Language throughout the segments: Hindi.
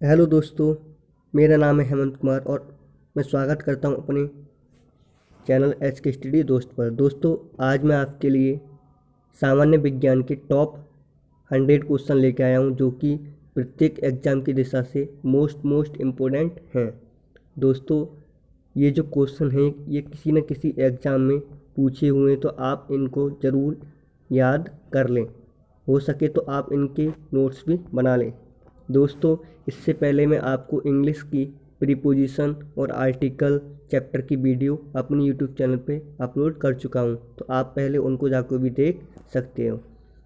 हेलो दोस्तों, मेरा नाम है हेमंत कुमार और मैं स्वागत करता हूं अपने चैनल एच के स्टडी दोस्त पर। दोस्तों, आज मैं आपके लिए सामान्य विज्ञान के टॉप 100 क्वेश्चन लेके आया हूं, जो कि प्रत्येक एग्ज़ाम की दिशा से मोस्ट इम्पोर्टेंट हैं। दोस्तों, ये जो क्वेश्चन हैं ये किसी न किसी एग्ज़ाम में पूछे हुए हैं, तो आप इनको ज़रूर याद कर लें। हो सके तो आप इनके नोट्स भी बना लें। दोस्तों, इससे पहले मैं आपको इंग्लिश की प्रीपोजिशन और आर्टिकल चैप्टर की वीडियो अपने यूट्यूब चैनल पे अपलोड कर चुका हूं, तो आप पहले उनको जाकर भी देख सकते हो।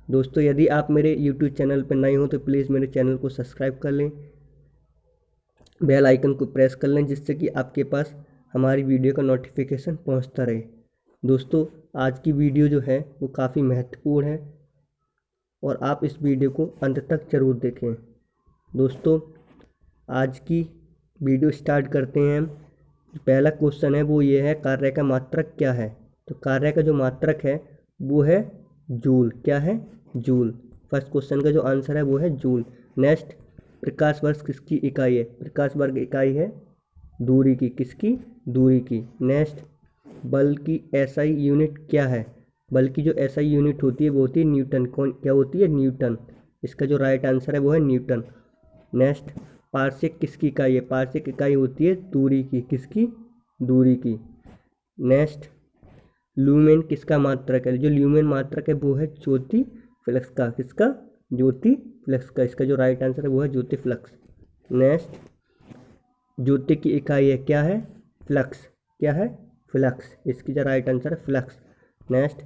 दोस्तों, यदि आप मेरे यूट्यूब चैनल पर नए हो तो प्लीज़ मेरे चैनल को सब्सक्राइब कर लें, बेल आइकन को प्रेस कर लें, जिससे कि आपके पास हमारी वीडियो का नोटिफिकेशन पहुंचता रहे। दोस्तों, आज की वीडियो जो है वो काफ़ी महत्वपूर्ण है और आप इस वीडियो को अंत तक ज़रूर देखें। दोस्तों, आज की वीडियो स्टार्ट करते हैं। जो पहला क्वेश्चन है वो ये है, कार्य का मात्रक क्या है। तो कार्य का जो मात्रक है वो है जूल। क्या है? जूल। फर्स्ट क्वेश्चन का जो आंसर है वो है जूल। नेक्स्ट, प्रकाश वर्ष किसकी इकाई है। प्रकाश वर्ग इकाई है दूरी की। किसकी? दूरी की। नेक्स्ट, बल की एसआई यूनिट क्या है। बल की जो एसआई यूनिट होती है वो होती है न्यूटन। कौन क्या होती है? न्यूटन। इसका जो राइट आंसर है वो है न्यूटन। नेक्स्ट, पार्शिक किसकी इकाई है। पार्शिक इकाई होती है दूरी की। किसकी? दूरी की। नेक्स्ट, ल्यूमेन किसका मात्रक है। जो ल्यूमेन मात्रक है वो है ज्योति फ्लक्स का। किसका? ज्योति फ्लक्स का। इसका जो राइट आंसर है वो है ज्योति फ्लक्स। नेक्स्ट, ज्योति की इकाई है क्या है? फ्लक्स। क्या है? फ्लक्स। इसकी जो राइट आंसर है फ्लक्स। नेक्स्ट,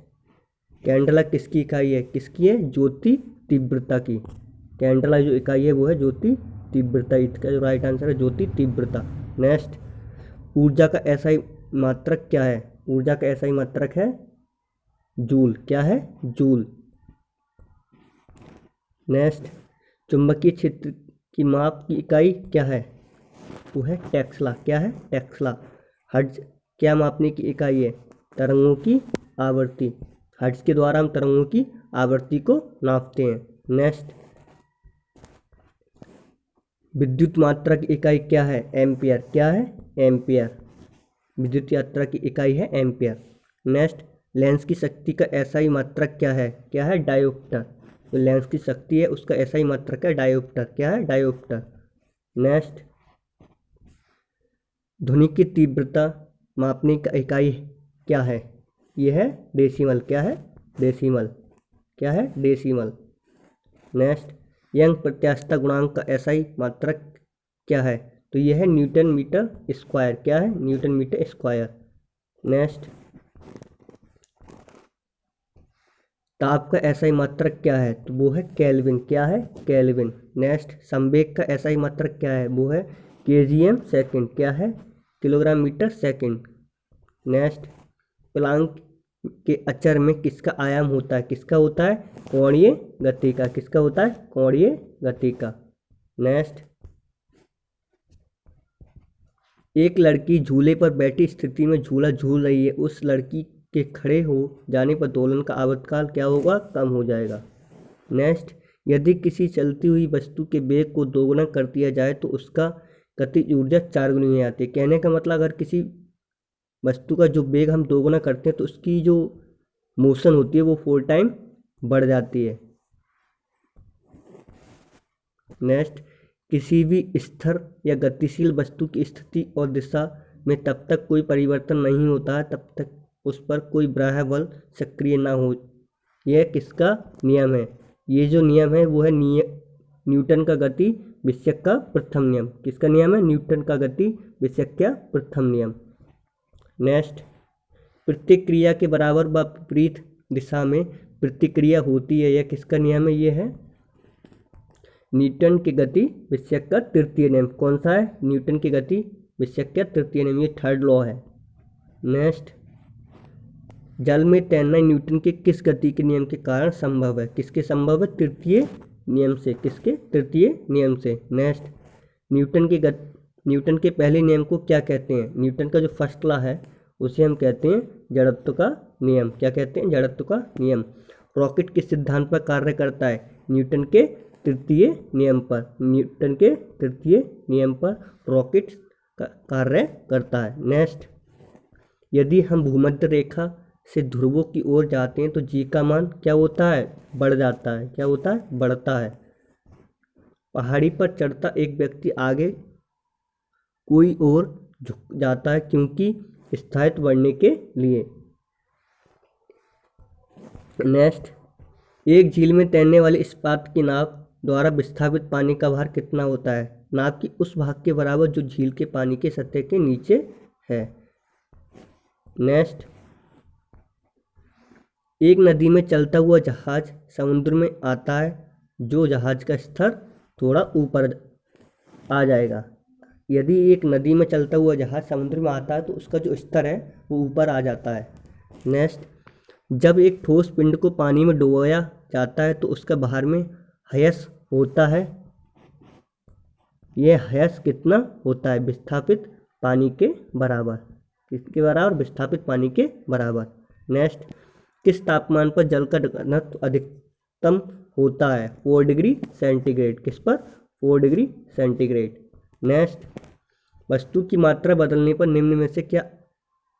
कैंडला किसकी इकाई है। किसकी है? ज्योति तीव्रता की। कैंडला जो इकाई है वो है ज्योति तीव्रता। इसका जो राइट आंसर है ज्योति तीव्रता। नेक्स्ट, ऊर्जा का एसआई मात्रक क्या है। ऊर्जा का एसआई मात्रक है जूल। क्या है? जूल। नेक्स्ट, चुंबकीय क्षेत्र की माप की इकाई क्या है। वो है टेस्ला। क्या है? टेस्ला। हर्ट्ज क्या मापने की इकाई है। तरंगों की आवृत्ति। हर्ट्ज के द्वारा हम तरंगों की आवृत्ति को नापते हैं। नेक्स्ट, विद्युत मात्रा की इकाई क्या है। एम्पियर। क्या है? एम्पियर। विद्युत यात्रा की इकाई है एम्पियर। नेक्स्ट, लेंस की शक्ति का एसआई मात्रक क्या है। क्या है? डायोप्टर। तो लेंस की शक्ति है उसका एसआई मात्रक है डायोप्टर। क्या है? डायोप्टर। नेक्स्ट, ध्वनि की तीव्रता मापने का इकाई क्या है। यह है डेसिमल। क्या है? डेसिमल। क्या है? डेसिमल। नेक्स्ट, यंग प्रत्यास्थता गुणांक का एसआई मात्रक क्या है। तो यह है न्यूटन मीटर स्क्वायर। क्या है? Newton metre square. नेक्स्ट, ताप का एसआई मात्रक क्या है। तो वो है केल्विन। क्या है? केल्विन। नेक्स्ट, संवेग का एसआई मात्रक क्या है। वो है केजीएम सेकंड। क्या है? Kilogram metre second. Next, Planck के अचर में किसका आयाम होता है। किसका होता है? कोणीय गति का। किसका होता है? कोणीय गति का। नेक्स्ट, एक लड़की झूले पर बैठी स्थिति में झूला झूल रही है। उस लड़की के खड़े हो जाने पर दोलन का आवर्तकाल क्या होगा? कम हो जाएगा। नेक्स्ट, यदि किसी चलती हुई वस्तु के वेग को दोगुना कर दिया जाए तो उसका गतिज ऊर्जा 4 गुनी हो जाती है। कहने का मतलब, अगर किसी वस्तु का जो वेग हम दोगुना करते हैं तो उसकी जो मोशन होती है वो 4 टाइम बढ़ जाती है। नेक्स्ट, किसी भी स्थिर या गतिशील वस्तु की स्थिति और दिशा में तब तक कोई परिवर्तन नहीं होता है तब तक उस पर कोई बाह्य बल सक्रिय ना हो। यह किसका नियम है। ये जो नियम है वो है न्यूटन का गति विषयक का प्रथम नियम। किसका नियम है? न्यूटन का गति विषयक का प्रथम नियम। नेक्स्ट, प्रत्येक क्रिया के बराबर व विपरीत दिशा में प्रतिक्रिया होती है। यह किसका नियम है? ये है न्यूटन की गति विषयक का तृतीय नियम। कौन सा है? न्यूटन की गति विषयक का तृतीय नियम। ये थर्ड लॉ है। नेक्स्ट, जल में तैरना न्यूटन के किस गति के नियम के कारण संभव है। किसके संभव है? तृतीय नियम से। किसके? तृतीय नियम से। नेक्स्ट, न्यूटन के पहले नियम को क्या कहते हैं। न्यूटन का जो फर्स्ट लॉ है उसे हम कहते हैं जड़त्व का नियम। क्या कहते हैं? जड़त्व का नियम। रॉकेट किस सिद्धांत पर कार्य करता है। न्यूटन के तृतीय नियम पर, न्यूटन के तृतीय नियम पर रॉकेट कार्य करता है। नेक्स्ट, यदि हम भूमध्य रेखा से ध्रुवों की ओर जाते हैं तो जी का मान क्या होता है? बढ़ जाता है। क्या होता है? बढ़ता है। पहाड़ी पर चढ़ता एक व्यक्ति आगे कोई और झुक जाता है क्योंकि स्थायित्व बढ़ने के लिए। नेक्स्ट, एक झील में तैरने वाली इस्पात की नाव द्वारा विस्थापित पानी का भार कितना होता है? नाव की उस भाग के बराबर जो झील के पानी के सतह के नीचे है। नेक्स्ट, एक नदी में चलता हुआ जहाज समुद्र में आता है, जो जहाज का स्तर थोड़ा ऊपर आ जाएगा। यदि एक नदी में चलता हुआ जहाज समुद्र में आता है तो उसका जो स्तर है वो ऊपर आ जाता है। नेक्स्ट, जब एक ठोस पिंड को पानी में डुबोया जाता है तो उसका बाहर में हयस होता है। यह हयस कितना होता है? विस्थापित पानी के बराबर। किसके बराबर? विस्थापित पानी के बराबर। नेक्स्ट, किस तापमान पर जल का घनत्व अधिकतम होता है? 4 डिग्री सेंटीग्रेड। किस पर? 4 डिग्री सेंटीग्रेड। नेक्स्ट, वस्तु की मात्रा बदलने पर निम्न में से क्या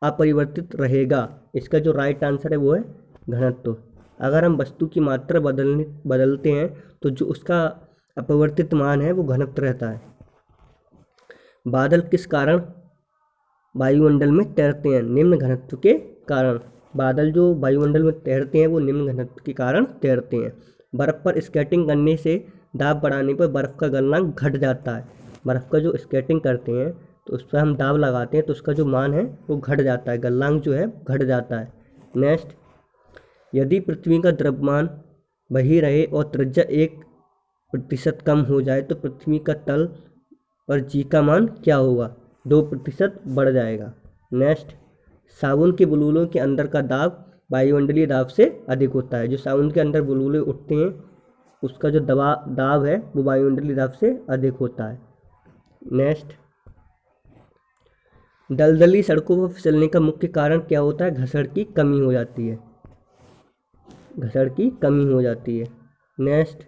अपरिवर्तित रहेगा? इसका जो राइट आंसर है वो है घनत्व। अगर हम वस्तु की मात्रा बदलते हैं तो जो उसका अपरिवर्तित मान है वो घनत्व रहता है। बादल किस कारण वायुमंडल में तैरते हैं? निम्न घनत्व के कारण। बादल जो वायुमंडल में तैरते हैं वो निम्न घनत्व के कारण तैरते हैं। बर्फ़ पर स्केटिंग करने से दाब बढ़ाने पर बर्फ़ का गलनांक घट जाता है। बर्फ़ का जो स्केटिंग करते हैं तो उस पर हम दाब लगाते हैं तो उसका जो मान है वो घट जाता है, गलनांक जो है घट जाता है। नेक्स्ट, यदि पृथ्वी का द्रव्यमान वही रहे और त्रिज्या 1% कम हो जाए तो पृथ्वी का तल पर जी का मान क्या होगा? 2% बढ़ जाएगा। नेक्स्ट, साबुन के बुलबुलों के अंदर का दाब वायुमंडलीय दाब से अधिक होता है। जो साबुन के अंदर बुलबुले उठते हैं उसका जो दाब है वो वायुमंडलीय दाब से अधिक होता है। नेक्स्ट, दलदली सड़कों पर फिसलने का मुख्य कारण क्या होता है? घर्षण की कमी हो जाती है। घर्षण की कमी हो जाती है। नेक्स्ट,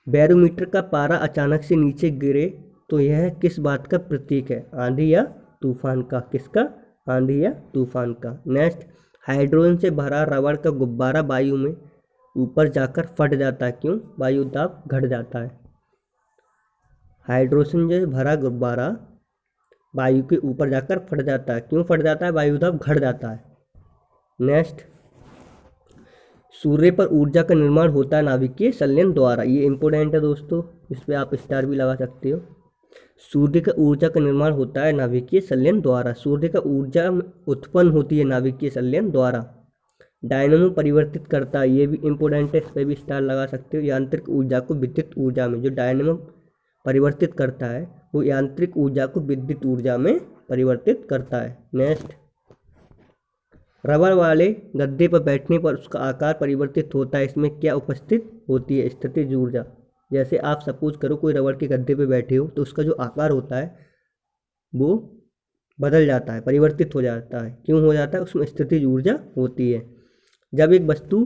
बैरोमीटर का पारा अचानक से नीचे गिरे तो यह किस बात का प्रतीक है? आंधी या तूफान का। किसका? आंधी या तूफान का। नेक्स्ट, हाइड्रोजन से भरा रबड़ का गुब्बारा वायु में ऊपर जाकर फट जाता है। क्यों? वायु दाब घट जाता है। हाइड्रोजन से भरा गुब्बारा वायु के ऊपर जाकर फट जाता है। क्यों फट जाता है? वायु दाब घट जाता है। नेक्स्ट, सूर्य पर ऊर्जा का निर्माण होता है नाभिकीय संलयन द्वारा। ये इंपॉर्टेंट है दोस्तों, इस पर आप स्टार भी लगा सकते हो। सूर्य का ऊर्जा का निर्माण होता है नाभिकीय संलयन द्वारा। सूर्य का ऊर्जा उत्पन्न होती है नाभिकीय संलयन द्वारा। डायनामो परिवर्तित करता है, ये भी इंपॉर्टेंट है, इस पर भी स्टार लगा सकते हो। यांत्रिक ऊर्जा को विद्युत ऊर्जा में। जो डायनामो परिवर्तित करता है वो यांत्रिक ऊर्जा को विद्युत ऊर्जा में परिवर्तित करता है। नेक्स्ट, रबड़ वाले गद्दे पर बैठने पर उसका आकार परिवर्तित होता है। इसमें क्या उपस्थित होती है? स्थितिज ऊर्जा। जैसे आप सपोज करो कोई रबड़ के गद्दे पे बैठे हो तो उसका जो आकार होता है वो बदल जाता है, परिवर्तित हो जाता है। क्यों हो जाता है? उसमें स्थितिज ऊर्जा होती है। जब एक वस्तु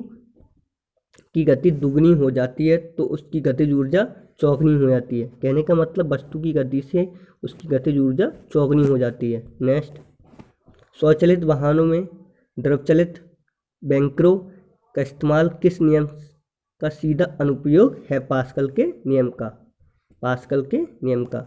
की गति दुगनी हो जाती है तो उसकी गतिज ऊर्जा चौगुनी हो जाती है। कहने का मतलब वस्तु की गति से उसकी गतिज ऊर्जा चौगुनी हो जाती है। नेक्स्ट, स्वचालित वाहनों में द्रवचालित बैंकरों का इस्तेमाल किस नियम का सीधा अनुप्रयोग है? पास्कल के नियम का। पास्कल के नियम का।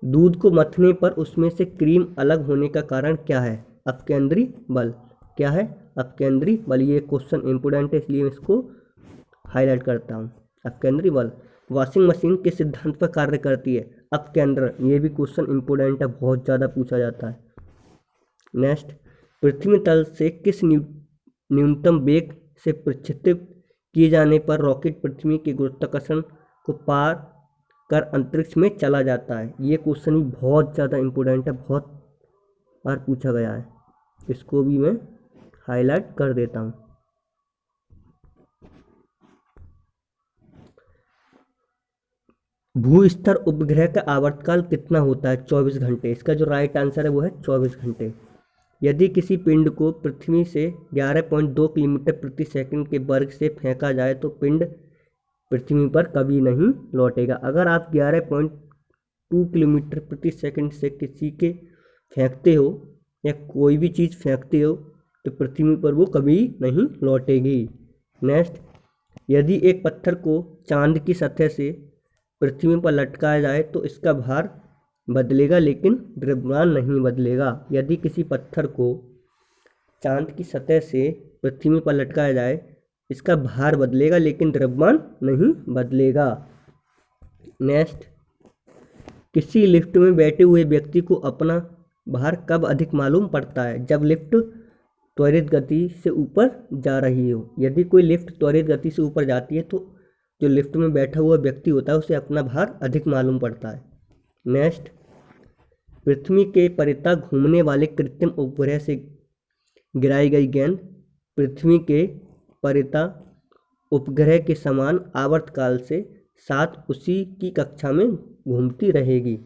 दूध को मथने पर उसमें से क्रीम अलग होने का कारण क्या है? अपकेंद्री बल। क्या है? अपकेंद्री बल। ये क्वेश्चन इंपोर्टेंट है इसलिए इसको हाईलाइट करता हूँ। अपकेंद्री बल। वॉशिंग मशीन किस सिद्धांत पर कार्य करती है? अपकेंद्रण। ये भी क्वेश्चन इंपोर्टेंट है, बहुत ज़्यादा पूछा जाता है। नेक्स्ट, पृथ्वी तल से किस न्यूनतम वेग से प्रक्षेपित किए जाने पर रॉकेट पृथ्वी के गुरुत्वाकर्षण को पार कर अंतरिक्ष में चला जाता है? ये क्वेश्चन भी बहुत ज़्यादा इंपॉर्टेंट है, बहुत बार पूछा गया है, इसको भी मैं हाईलाइट कर देता हूँ। भूस्तर उपग्रह का आवर्तकाल कितना होता है? 24 घंटे। इसका जो राइट आंसर है वो है 24 घंटे। यदि किसी पिंड को पृथ्वी से 11.2 किलोमीटर प्रति सेकंड के वर्ग से फेंका जाए तो पिंड पृथ्वी पर कभी नहीं लौटेगा। अगर आप 11.2 किलोमीटर प्रति सेकंड से किसी के फेंकते हो या कोई भी चीज़ फेंकते हो तो पृथ्वी पर वो कभी नहीं लौटेगी। नेक्स्ट, यदि एक पत्थर को चांद की सतह से पृथ्वी पर लटकाया जाए तो इसका भार बदलेगा लेकिन द्रव्यमान नहीं बदलेगा। यदि किसी पत्थर को चांद की सतह से पृथ्वी पर लटकाया जाए इसका भार बदलेगा लेकिन द्रव्यमान नहीं बदलेगा। नेक्स्ट, किसी लिफ्ट में बैठे हुए व्यक्ति को अपना भार कब अधिक मालूम पड़ता है? जब लिफ्ट त्वरित गति से ऊपर जा रही हो। यदि कोई लिफ्ट त्वरित गति से ऊपर जाती है तो जो लिफ्ट में बैठा हुआ व्यक्ति होता है उसे अपना भार अधिक मालूम पड़ता है। नेक्स्ट, पृथ्वी के परितः घूमने वाले कृत्रिम उपग्रह से गिराई गई गेंद पृथ्वी के परितः उपग्रह के समान आवर्तकाल से साथ उसी की कक्षा में घूमती रहेगी।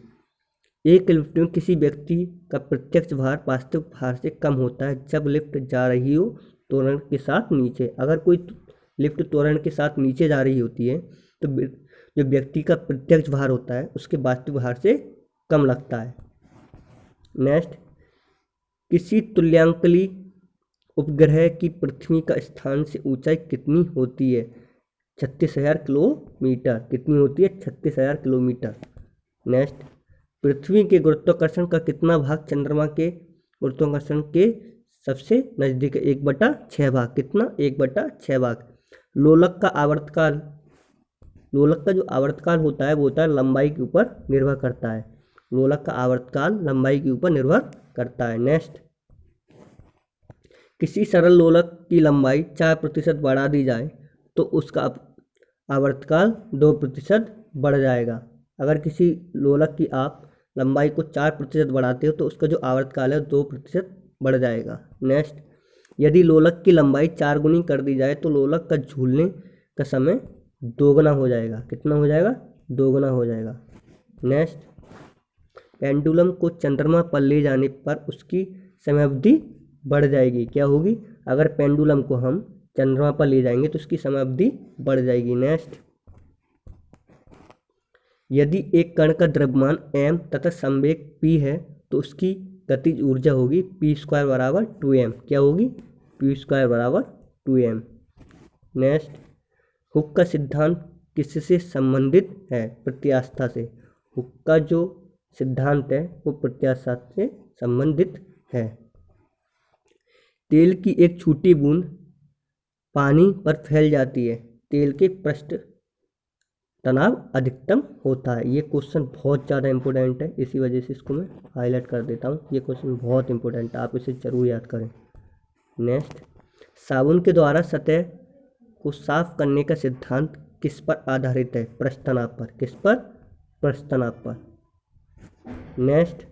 एक लिफ्ट में किसी व्यक्ति का प्रत्यक्ष भार वास्तविक भार से कम होता है जब लिफ्ट जा रही हो त्वरण के साथ नीचे। अगर कोई लिफ्ट त्वरण के साथ नीचे जा रही होती है तो जो व्यक्ति का प्रत्यक्ष भार होता है उसके वास्तविक भार से कम लगता है। नेक्स्ट, किसी तुल्यांकली उपग्रह की पृथ्वी का स्थान से ऊंचाई कितनी होती है? 36,000 किलोमीटर। कितनी होती है? 36,000 किलोमीटर। नेक्स्ट, पृथ्वी के गुरुत्वाकर्षण का कितना भाग चंद्रमा के गुरुत्वाकर्षण के सबसे नज़दीक है? 1/6 भाग। कितना? 1/6 भाग। लोलक का आवर्तकाल, लोलक का जो आवर्तकाल होता है वो होता है लंबाई के ऊपर निर्भर करता है। लोलक का आवर्तकाल लंबाई के ऊपर निर्भर करता है। नेक्स्ट, किसी सरल लोलक की लंबाई 4% बढ़ा दी जाए तो उसका आवर्तकाल 2% बढ़ जाएगा। अगर किसी लोलक की आप लंबाई को 4% बढ़ाते हो तो उसका जो आवर्तकाल है 2% बढ़ जाएगा। नेक्स्ट, यदि लोलक की लंबाई 4 गुनी कर दी जाए तो लोलक का झूलने का समय दोगुना हो जाएगा। कितना हो जाएगा? दोगुना हो जाएगा। नेक्स्ट, पेंडुलम को चंद्रमा पर ले जाने पर उसकी समयावधि बढ़ जाएगी। क्या होगी? अगर पेंडुलम को हम चंद्रमा पर ले जाएंगे तो उसकी समयावधि बढ़ जाएगी। नेक्स्ट, यदि एक कण का द्रव्यमान m तथा संवेग p है तो उसकी गतिज ऊर्जा होगी p² बराबर 2m। क्या होगी? p² बराबर 2m। नेक्स्ट, हुक का सिद्धांत किससे संबंधित है? प्रत्यास्थता से। हुक का जो सिद्धांत है वो प्रत्यास्थता से संबंधित है। तेल की एक छोटी बूंद पानी पर फैल जाती है, तेल के पृष्ठ तनाव अधिकतम होता है। ये क्वेश्चन बहुत ज़्यादा इंपॉर्टेंट है, इसी वजह से इसको मैं हाईलाइट कर देता हूँ। ये क्वेश्चन बहुत इंपॉर्टेंट है, आप इसे जरूर याद करें। नेक्स्ट, साबुन के द्वारा सतह को साफ करने का सिद्धांत किस पर आधारित है? पृष्ठतनाव पर। किस पर? पृष्ठतनाव पर। नेक्स्ट,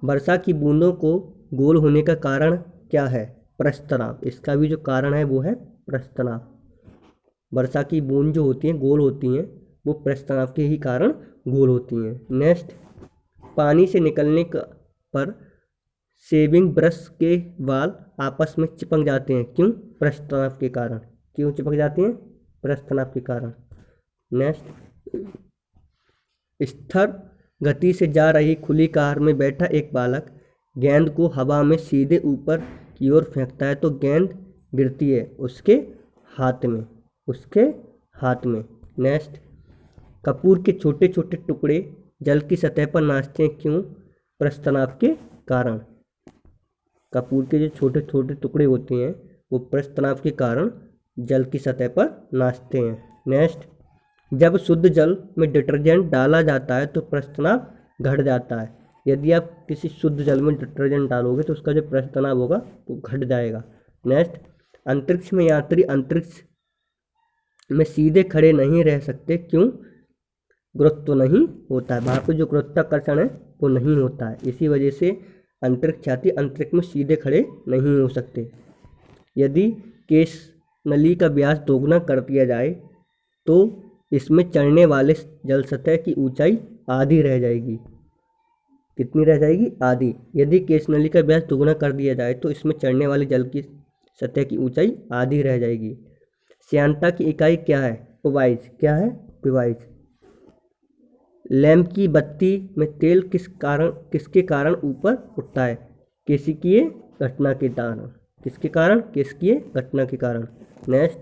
वर्षा की बूंदों को गोल होने का कारण क्या है? पृष्ठतनाव। इसका भी जो कारण है वो है पृष्ठतनाव। वर्षा की बूंद जो होती हैं गोल होती हैं वो पृष्ठतनाव के ही कारण गोल होती हैं। नेक्स्ट, पानी से निकलने पर शेविंग ब्रश के बाल आपस में चिपक जाते हैं। क्यों? पृष्ठतनाव के कारण। क्यों चिपक जाते हैं? पृष्ठतनाव के कारण। नेक्स्ट, स्थिर गति से जा रही खुली कार में बैठा एक बालक गेंद को हवा में सीधे ऊपर की ओर फेंकता है तो गेंद गिरती है उसके हाथ में। उसके हाथ में। नेक्स्ट, कपूर के छोटे छोटे टुकड़े जल की सतह पर नाचते हैं। क्यों? पृष्ठतनाव के कारण। कपूर के जो छोटे छोटे टुकड़े होते हैं वो पृष्ठतनाव के कारण जल की सतह पर नाचते हैं। नेक्स्ट, जब शुद्ध जल में डिटर्जेंट डाला जाता है तो पृष्ठतनाव घट जाता है। यदि आप किसी शुद्ध जल में डिटर्जेंट डालोगे तो उसका जो पृष्ठतनाव होगा वो घट जाएगा। नेक्स्ट, अंतरिक्ष में यात्री अंतरिक्ष में सीधे खड़े नहीं रह सकते। क्यों? गुरुत्व नहीं होता है, वहाँ पे जो गुरुत्वाकर्षण है वो नहीं होता है। इसी वजह से अंतरिक्ष यात्री अंतरिक्ष में सीधे खड़े नहीं हो सकते। यदि केश नली का व्यास दोगुना कर दिया जाए तो इसमें चढ़ने वाले जल सतह की ऊंचाई आधी रह जाएगी। कितनी रह जाएगी? आधी। यदि केश नली का व्यास दोगुना कर दिया जाए तो इसमें चढ़ने वाले जल की सतह की ऊंचाई आधी रह जाएगी। श्यानता की इकाई क्या है? उपवाइज। क्या है? उपवाइज। लैंप की बत्ती में तेल किसके कारण ऊपर उठता है? केशिकीय घटना के कारण। किसके कारण? केशिकीय घटना के कारण। नेक्स्ट,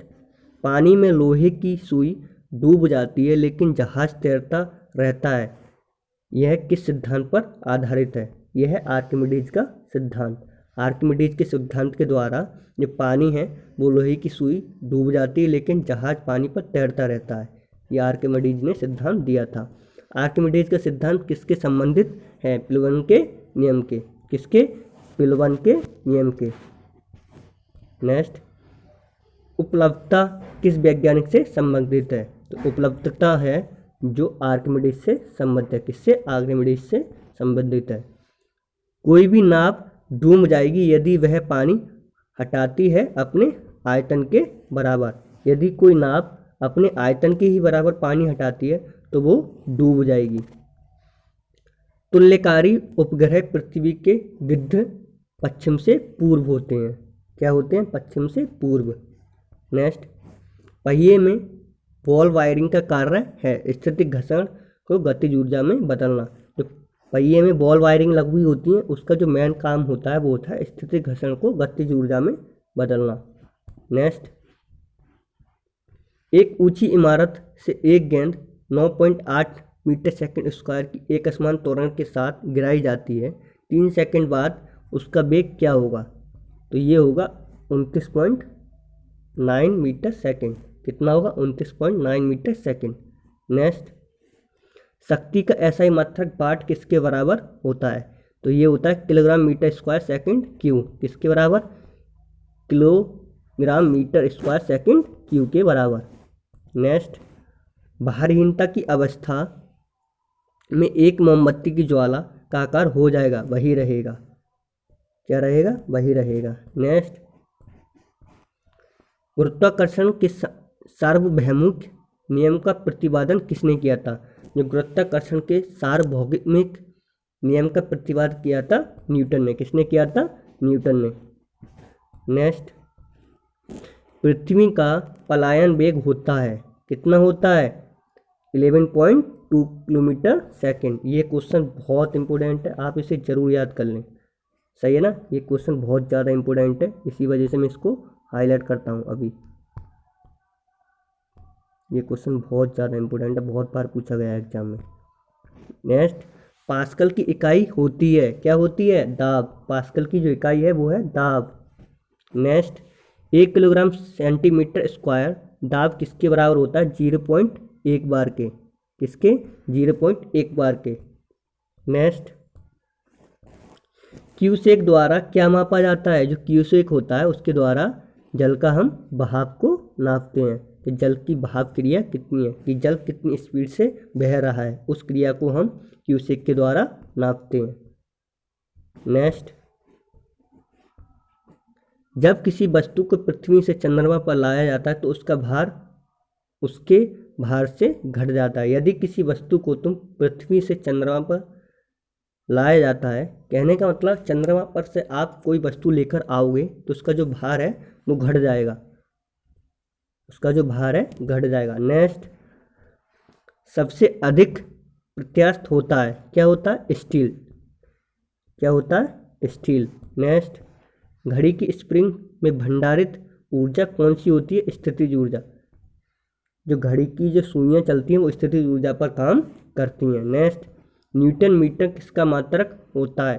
पानी में लोहे की सुई डूब जाती है लेकिन जहाज तैरता रहता है, यह किस सिद्धांत पर आधारित है? यह है आर्किमिडीज का सिद्धांत। आर्किमिडीज के सिद्धांत के द्वारा जो पानी है वो लोहे की सुई डूब जाती है लेकिन जहाज पानी पर तैरता रहता है। यह आर्किमिडीज ने सिद्धांत दिया था। आर्किमिडीज का सिद्धांत किसके संबंधित है? पिलवन के नियम के। किसके? पिलवन के नियम के। नेक्स्ट, उपलब्धता किस वैज्ञानिक से संबंधित है? तो उपलब्धता है जो आर्किमिडीज से संबंधित है। किससे? आर्किमिडीज से संबंधित है। कोई भी नाव डूब जाएगी यदि वह पानी हटाती है अपने आयतन के बराबर। यदि कोई नाव अपने आयतन के ही बराबर पानी हटाती है तो वो डूब जाएगी। तुल्यकारी उपग्रह पृथ्वी के गिद्ध पश्चिम से पूर्व होते हैं। क्या होते हैं? पश्चिम से पूर्व। नेक्स्ट, पहिए में बॉल वायरिंग का कार्य है स्थितिक घर्षण को गतिज ऊर्जा में बदलना। जो पहिए में बॉल वायरिंग लगी हुई होती है उसका जो मेन काम होता है वो होता है स्थितिक घर्षण को गतिज ऊर्जा में बदलना। नेक्स्ट, एक ऊंची इमारत से एक गेंद 9.8 मीटर सेकंड स्क्वायर की एक असमान त्वरण के साथ गिराई जाती है। 3 सेकंड बाद उसका वेग क्या होगा? तो ये होगा 29.9 मीटर सेकंड। कितना होगा? 29.9 मीटर सेकंड। नेक्स्ट, शक्ति का ऐसा ही मात्रक वाट किसके बराबर होता है? तो ये होता है kilogram metre square second cube. किसके बराबर? Kilogram metre square second cube के बराबर। नेक्स्ट, भारहीनता की अवस्था में एक मोमबत्ती की ज्वाला का आकार हो जाएगा, वही रहेगा। क्या रहेगा? वही रहेगा। नेक्स्ट, गुरुत्वाकर्षण के सार्वभौमिक नियम का प्रतिपादन किसने किया था? जो गुरुत्वाकर्षण के सार्वभौमिक नियम का प्रतिपादन किया था न्यूटन ने। किसने किया था? न्यूटन ने। नेक्स्ट, पृथ्वी का पलायन वेग होता है, कितना होता है? 11.2 किलोमीटर सेकंड। ये क्वेश्चन बहुत इंपॉर्टेंट है, आप इसे जरूर याद कर लें। सही है ना? ये क्वेश्चन बहुत ज़्यादा इंपॉर्टेंट है, इसी वजह से मैं इसको हाईलाइट करता हूँ अभी। ये क्वेश्चन बहुत ज़्यादा इंपॉर्टेंट है, बहुत बार पूछा गया है एग्जाम में। नेक्स्ट, पास्कल की इकाई होती है, क्या होती है? दाब। पास्कल की जो इकाई है वो है दाब। नेक्स्ट, 1 किलोग्राम सेंटीमीटर स्क्वायर दाब किसके बराबर होता है? 0.1 बार के। किसके? 0.1 बार के। नेक्स्ट, क्यूसेक द्वारा क्या मापा जाता है? जो क्यूसेक होता है उसके द्वारा जल का हम बहाव को नापते हैं कि जल की बहाव क्रिया कितनी है, कि जल कितनी स्पीड से बह रहा है, उस क्रिया को हम क्यूसेक के द्वारा नापते हैं। नेक्स्ट, जब किसी वस्तु को पृथ्वी से चंद्रमा पर लाया जाता है तो उसका भार उसके भार से घट जाता है। यदि किसी वस्तु को तुम पृथ्वी से चंद्रमा पर लाया जाता है, कहने का मतलब चंद्रमा पर से आप कोई वस्तु लेकर आओगे तो उसका जो भार है वो घट जाएगा। उसका जो भार है घट जाएगा। नेक्स्ट, सबसे अधिक प्रत्यास्थ होता है, क्या होता है? स्टील। क्या होता है? स्टील। नेक्स्ट, घड़ी की स्प्रिंग में भंडारित ऊर्जा कौन सी होती है? स्थितिज ऊर्जा। जो घड़ी की जो सुइयाँ चलती हैं वो स्थितिज ऊर्जा पर काम करती हैं। नेक्स्ट, न्यूटन मीटर किसका मात्रक होता है?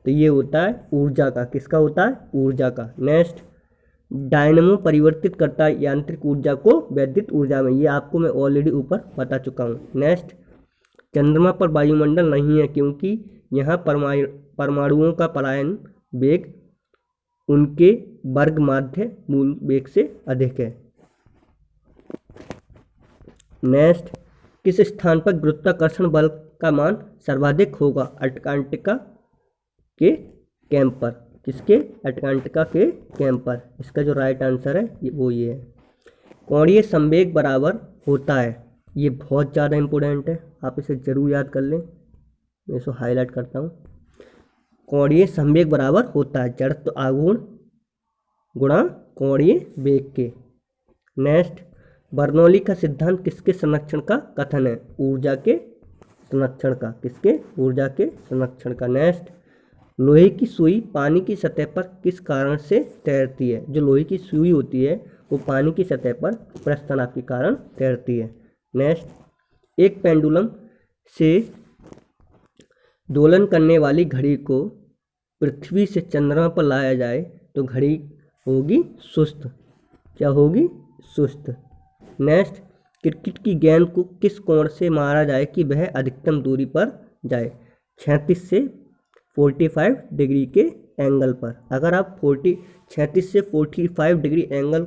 तो ये होता है ऊर्जा का। किसका होता है? ऊर्जा का। नेक्स्ट, डायनमो परिवर्तित करता है यांत्रिक ऊर्जा को वैद्युत ऊर्जा में। ये आपको मैं ऑलरेडी ऊपर बता चुका हूँ। नेक्स्ट, चंद्रमा पर वायुमंडल नहीं है क्योंकि यहाँ परमाणुओं का पलायन वेग उनके वर्ग माध्य मूल वेग से अधिक है। नेक्स्ट, किस स्थान पर गुरुत्वाकर्षण बल का मान सर्वाधिक होगा? अंटार्कटिका के कैंप पर। किसके? अंटार्कटिका के कैंप पर। इसका जो राइट आंसर है वो ये है। कोणीय संवेग बराबर होता है, ये बहुत ज़्यादा इंपॉर्टेंट है, आप इसे जरूर याद कर लें। मैं इसको हाईलाइट करता हूँ। कोणीय संवेग बराबर होता है जड़त्व आघूर्ण गुणा कोणीय वेग के। नेक्स्ट, बर्नौली का सिद्धांत किसके संरक्षण का कथन है? ऊर्जा के संरक्षण का। किसके? ऊर्जा के संरक्षण का। नेक्स्ट, लोहे की सुई पानी की सतह पर किस कारण से तैरती है? जो लोहे की सुई होती है वो पानी की सतह पर पृष्ठतनाव के कारण तैरती है। नेक्स्ट, एक पेंडुलम से दोलन करने वाली घड़ी को पृथ्वी से चंद्रमा पर लाया जाए तो घड़ी होगी सुस्त। क्या होगी? सुस्त। नेक्स्ट, क्रिकेट की गेंद को किस कोण से मारा जाए कि वह अधिकतम दूरी पर जाए? 36 से 45 डिग्री के एंगल पर। अगर आप 36 से 45 डिग्री एंगल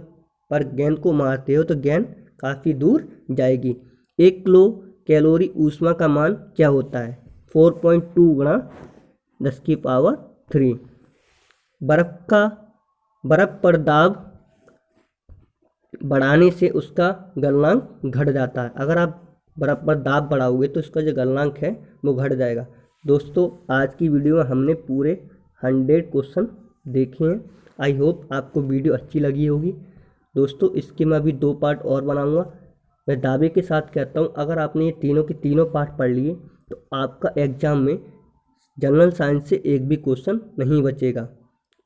पर गेंद को मारते हो तो गेंद काफ़ी दूर जाएगी। 1 किलो कैलोरी ऊष्मा का मान क्या होता है? 4.2 गुणा 10⁻³ बर्फ पर दाब बढ़ाने से उसका गलनांक घट जाता है। अगर आप बर्फ पर दाब बढ़ाओगे तो उसका जो गलनांक है वो घट जाएगा। दोस्तों, आज की वीडियो में हमने पूरे 100 क्वेश्चन देखे हैं। आई होप आपको वीडियो अच्छी लगी होगी। दोस्तों, इसके मैं अभी 2 पार्ट और बनाऊंगा। मैं दावे के साथ कहता हूँ, अगर आपने ये तीनों के तीनों पार्ट पढ़ लिए तो आपका एग्जाम में जनरल साइंस से एक भी क्वेश्चन नहीं बचेगा।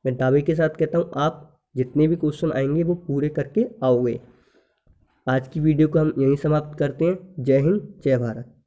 मैं दावे के साथ कहता हूँ, आप जितने भी क्वेश्चन आएंगे वो पूरे करके आओगे। आज की वीडियो को हम यहीं समाप्त करते हैं। जय हिंद, जय भारत।